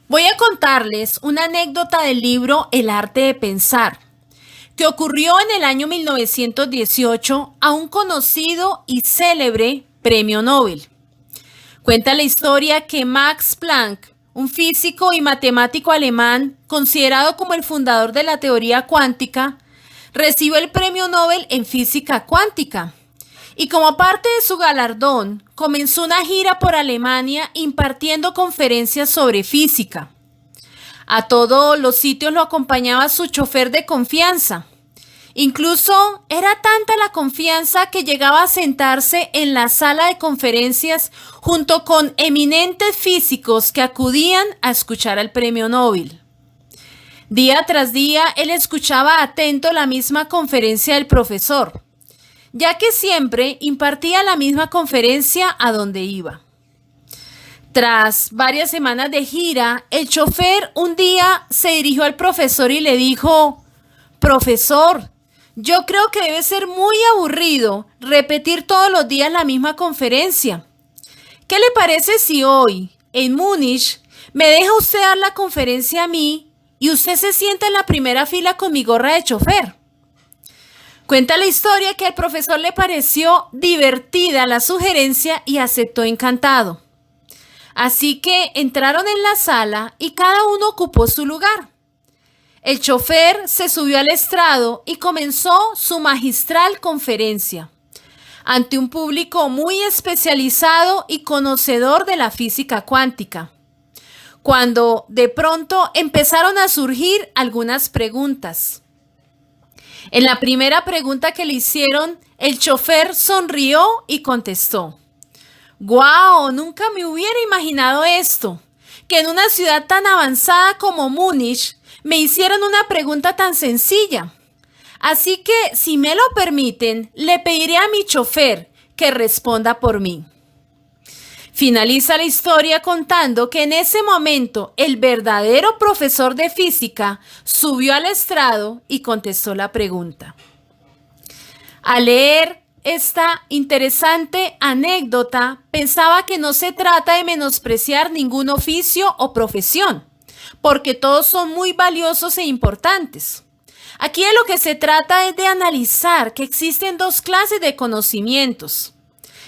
Voy a contarles una anécdota del libro El arte de pensar, que ocurrió en el año 1918 a un conocido y célebre premio Nobel. Cuenta la historia que Max Planck, un físico y matemático alemán considerado como el fundador de la teoría cuántica, recibió el premio Nobel en física cuántica. Y como parte de su galardón, comenzó una gira por Alemania impartiendo conferencias sobre física. A todos los sitios lo acompañaba su chofer de confianza. Incluso era tanta la confianza que llegaba a sentarse en la sala de conferencias junto con eminentes físicos que acudían a escuchar al premio Nobel. Día tras día, él escuchaba atento la misma conferencia del profesor, ya que siempre impartía la misma conferencia a donde iba. Tras varias semanas de gira, el chofer un día se dirigió al profesor y le dijo: «Profesor, yo creo que debe ser muy aburrido repetir todos los días la misma conferencia. ¿Qué le parece si hoy, en Múnich, me deja usted dar la conferencia a mí y usted se sienta en la primera fila con mi gorra de chofer?» Cuenta la historia que al profesor le pareció divertida la sugerencia y aceptó encantado. Así que entraron en la sala y cada uno ocupó su lugar. El chofer se subió al estrado y comenzó su magistral conferencia ante un público muy especializado y conocedor de la física cuántica, cuando de pronto empezaron a surgir algunas preguntas. En la primera pregunta que le hicieron, el chofer sonrió y contestó: «¡Guau! Nunca me hubiera imaginado esto, que en una ciudad tan avanzada como Múnich me hicieran una pregunta tan sencilla. Así que, si me lo permiten, le pediré a mi chofer que responda por mí». Finaliza la historia contando que en ese momento el verdadero profesor de física subió al estrado y contestó la pregunta. Al leer esta interesante anécdota, pensaba que no se trata de menospreciar ningún oficio o profesión, porque todos son muy valiosos e importantes. Aquí de lo que se trata es de analizar que existen dos clases de conocimientos.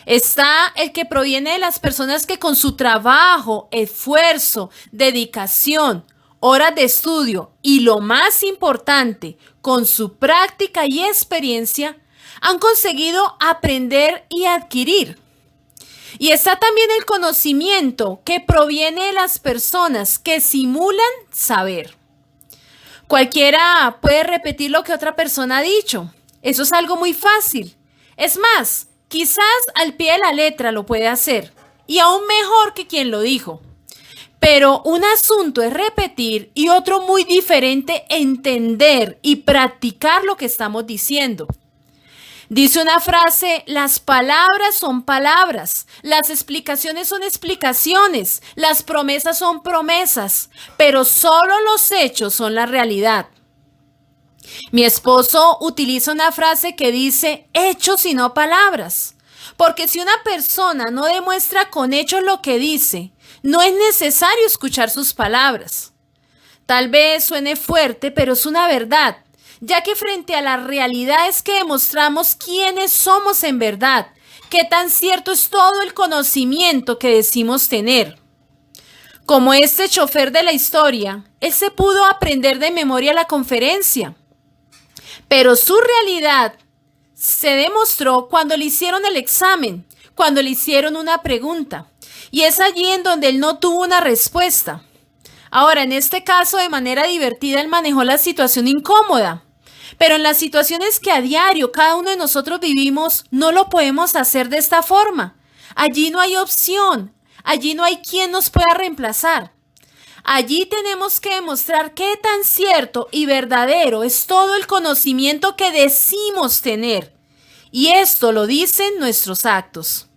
Está el que proviene de las personas que con su trabajo, esfuerzo, dedicación, horas de estudio y lo más importante, con su práctica y experiencia, han conseguido aprender y adquirir. Y está también el conocimiento que proviene de las personas que simulan saber. Cualquiera puede repetir lo que otra persona ha dicho. Eso es algo muy fácil. Es más, quizás al pie de la letra lo puede hacer, y aún mejor que quien lo dijo. Pero un asunto es repetir y otro muy diferente entender y practicar lo que estamos diciendo. Dice una frase: las palabras son palabras, las explicaciones son explicaciones, las promesas son promesas, pero solo los hechos son la realidad. Mi esposo utiliza una frase que dice: hechos y no palabras, porque si una persona no demuestra con hechos lo que dice, no es necesario escuchar sus palabras. Tal vez suene fuerte, pero es una verdad, ya que frente a la realidad es que demostramos quiénes somos en verdad, qué tan cierto es todo el conocimiento que decimos tener. Como este chofer de la historia, él se pudo aprender de memoria la conferencia, pero su realidad se demostró cuando le hicieron el examen, cuando le hicieron una pregunta, y es allí en donde él no tuvo una respuesta. Ahora, en este caso, de manera divertida, él manejó la situación incómoda, pero en las situaciones que a diario cada uno de nosotros vivimos, no lo podemos hacer de esta forma. Allí no hay opción, allí no hay quien nos pueda reemplazar. Allí tenemos que demostrar qué tan cierto y verdadero es todo el conocimiento que decimos tener. Y esto lo dicen nuestros actos.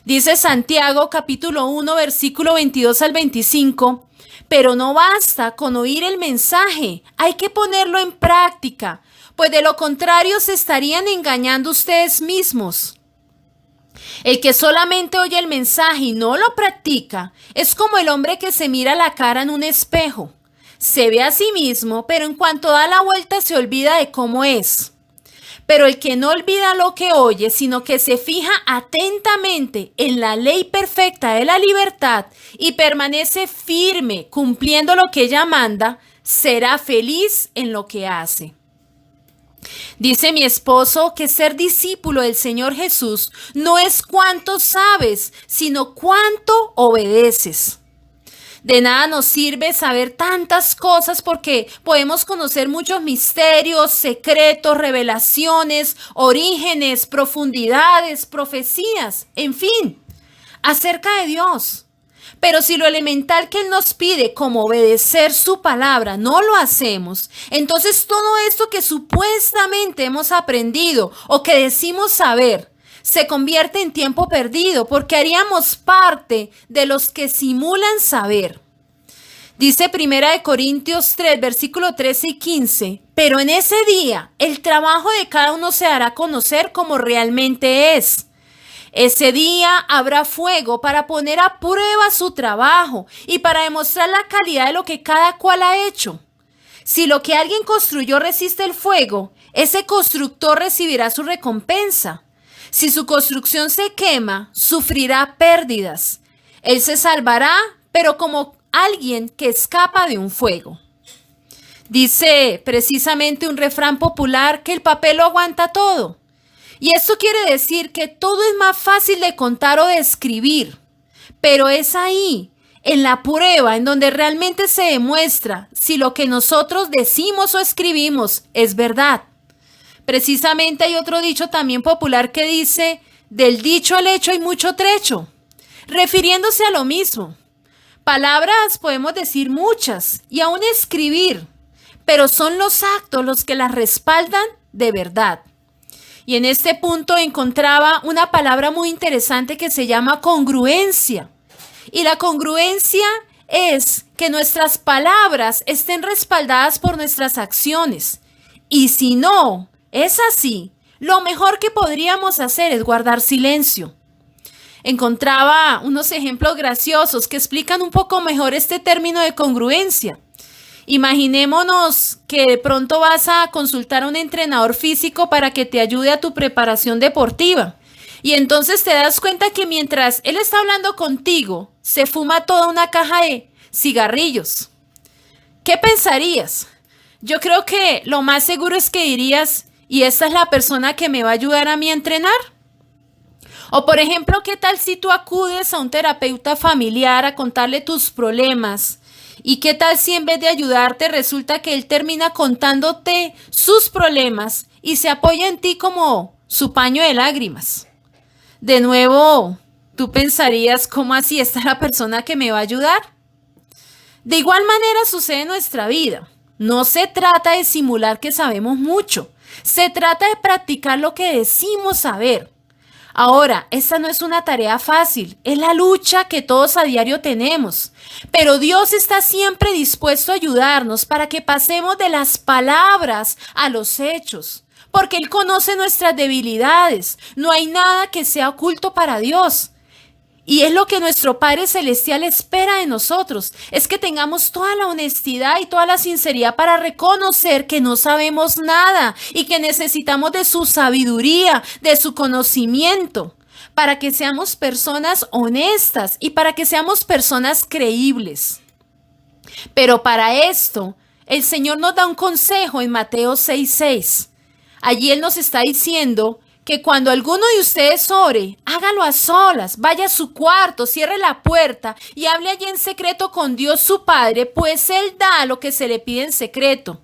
Dice Santiago capítulo 1 versículo 22 al 25, pero no basta con oír el mensaje, hay que ponerlo en práctica, pues de lo contrario se estarían engañando ustedes mismos. El que solamente oye el mensaje y no lo practica es como el hombre que se mira la cara en un espejo. Se ve a sí mismo, pero en cuanto da la vuelta se olvida de cómo es. Pero el que no olvida lo que oye, sino que se fija atentamente en la ley perfecta de la libertad y permanece firme cumpliendo lo que ella manda, será feliz en lo que hace. Dice mi esposo que ser discípulo del Señor Jesús no es cuánto sabes, sino cuánto obedeces. De nada nos sirve saber tantas cosas porque podemos conocer muchos misterios, secretos, revelaciones, orígenes, profundidades, profecías, en fin, acerca de Dios. Pero si lo elemental que Él nos pide, como obedecer su palabra, no lo hacemos, entonces todo esto que supuestamente hemos aprendido o que decimos saber, se convierte en tiempo perdido porque haríamos parte de los que simulan saber. Dice 1 Corintios 3, versículo 13 y 15, pero en ese día el trabajo de cada uno se hará conocer como realmente es. Ese día habrá fuego para poner a prueba su trabajo y para demostrar la calidad de lo que cada cual ha hecho. Si lo que alguien construyó resiste el fuego, ese constructor recibirá su recompensa. Si su construcción se quema, sufrirá pérdidas. Él se salvará, pero como alguien que escapa de un fuego. Dice precisamente un refrán popular que el papel lo aguanta todo. Y esto quiere decir que todo es más fácil de contar o de escribir. Pero es ahí, en la prueba, en donde realmente se demuestra si lo que nosotros decimos o escribimos es verdad. Precisamente hay otro dicho también popular que dice, del dicho al hecho hay mucho trecho, refiriéndose a lo mismo. Palabras podemos decir muchas y aún escribir, pero son los actos los que las respaldan de verdad. Y en este punto encontraba una palabra muy interesante que se llama congruencia. Y la congruencia es que nuestras palabras estén respaldadas por nuestras acciones. Y si no es así, lo mejor que podríamos hacer es guardar silencio. Encontraba unos ejemplos graciosos que explican un poco mejor este término de congruencia. Imaginémonos que de pronto vas a consultar a un entrenador físico para que te ayude a tu preparación deportiva. Y entonces te das cuenta que mientras él está hablando contigo, se fuma toda una caja de cigarrillos. ¿Qué pensarías? Yo creo que lo más seguro es que dirías, ¿y esta es la persona que me va a ayudar a mí a entrenar? O por ejemplo, ¿qué tal si tú acudes a un terapeuta familiar a contarle tus problemas? ¿Y qué tal si en vez de ayudarte resulta que él termina contándote sus problemas y se apoya en ti como su paño de lágrimas? De nuevo, tú pensarías, ¿cómo así está la persona que me va a ayudar? De igual manera sucede en nuestra vida. No se trata de simular que sabemos mucho. Se trata de practicar lo que decimos saber. Ahora, esta no es una tarea fácil, es la lucha que todos a diario tenemos. Pero Dios está siempre dispuesto a ayudarnos para que pasemos de las palabras a los hechos, porque Él conoce nuestras debilidades. No hay nada que sea oculto para Dios. Y es lo que nuestro Padre Celestial espera de nosotros, es que tengamos toda la honestidad y toda la sinceridad para reconocer que no sabemos nada y que necesitamos de su sabiduría, de su conocimiento, para que seamos personas honestas y para que seamos personas creíbles. Pero para esto, el Señor nos da un consejo en Mateo 6:6. Allí Él nos está diciendo que cuando alguno de ustedes ore, hágalo a solas, vaya a su cuarto, cierre la puerta y hable allí en secreto con Dios su Padre, pues Él da lo que se le pide en secreto.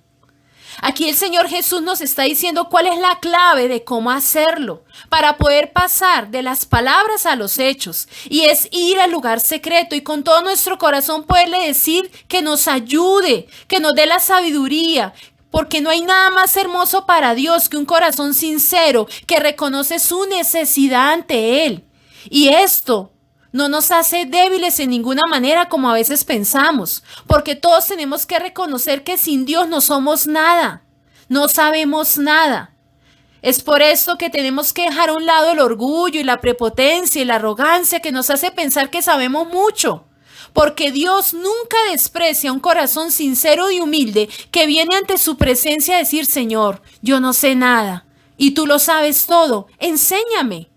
Aquí el Señor Jesús nos está diciendo cuál es la clave de cómo hacerlo, para poder pasar de las palabras a los hechos, y es ir al lugar secreto y con todo nuestro corazón poderle decir que nos ayude, que nos dé la sabiduría, porque no hay nada más hermoso para Dios que un corazón sincero que reconoce su necesidad ante Él. Y esto no nos hace débiles en ninguna manera como a veces pensamos, porque todos tenemos que reconocer que sin Dios no somos nada, no sabemos nada. Es por eso que tenemos que dejar a un lado el orgullo y la prepotencia y la arrogancia que nos hace pensar que sabemos mucho. Porque Dios nunca desprecia un corazón sincero y humilde que viene ante su presencia a decir, Señor, yo no sé nada y tú lo sabes todo, enséñame.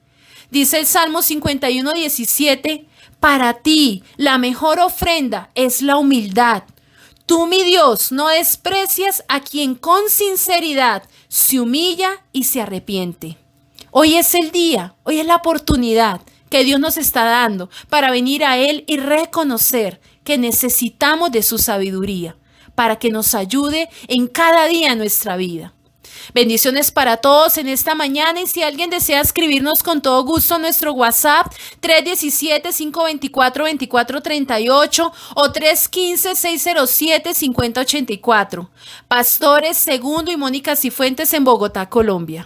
Dice el Salmo 51:17, para ti la mejor ofrenda es la humildad. Tú, mi Dios, no desprecias a quien con sinceridad se humilla y se arrepiente. Hoy es el día, hoy es la oportunidad que Dios nos está dando para venir a Él y reconocer que necesitamos de su sabiduría para que nos ayude en cada día de nuestra vida. Bendiciones para todos en esta mañana y si alguien desea escribirnos con todo gusto a nuestro WhatsApp 317-524-2438 o 315-607-5084. Pastores Segundo y Mónica Cifuentes en Bogotá, Colombia.